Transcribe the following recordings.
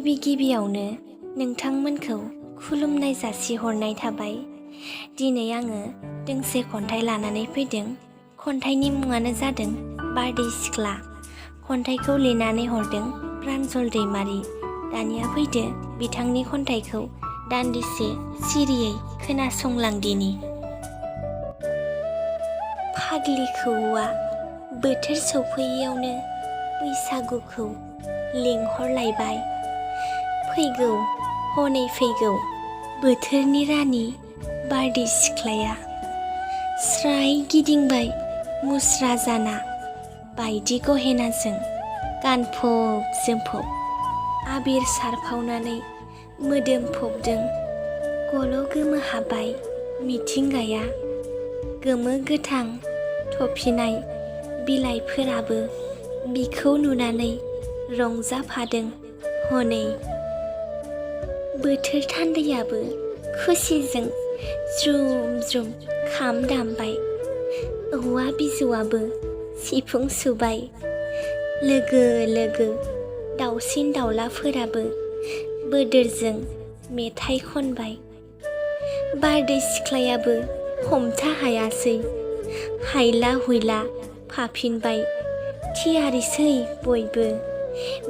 गिबियावनो नोंथांमोनखौ खुलुमनाय जासिहरनाय थाबाय। दिनै आङो दोंसे खन्थाइ लानानै फैदों। खन्थाइनि मुङानो जादों बारदै सिख्ला। खन्थाइखौ लिरनानै हरदों प्रान्जल दैमारि। दानिया फैदो बिथांनि खन्थाइखौ दान्दिसे सिरियै खोनासंलांदिनि। फाग्लि खौआ बोथोर सौफैयैयावनो बैसागुखौ लिंहरलायबाय। फैगौ हनै फैगौ बोथोरनि रानि बारदै सिख्लाया। स्राय गिदिंबाय मुस्रा जाना बायदि गहेनाजों गानफब जोमफब। आबिर सारफावनानै मोदोम फबदों गल' गोमोहाबबाय मिथिंगाया। गोमो गोथां थफिनाय बिलाइफोराबो बिखौ नुनानै रंजाफादों हनै। बोथोर थान्दैयाबो खुसिजों ज्रुम ज्रुम खाम दामबाय। औवा बिजौआबो सिफुं सुबाय। लोगो लोगो दाउसिन दाउलाफोराबो बोदोरजों मेथाइ खनबाय। बारदै सिख्लायाबो हमथा हायासै हायला हुइला फाफिनबाय। थियारिसै बयबो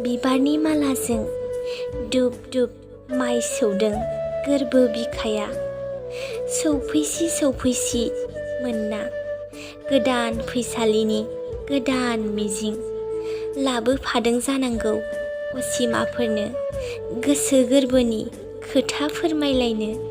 बिबारनि मालाजों दुब दुब माइ सौदों गोरबो बिखाया। सौफैसि मोनना गोदान फैसालिनि गोदान मिजिं। लाबोफादों जानांगौ असिमाफोरनो गोसो गोरबोनि खोथा फोरमायलायनो।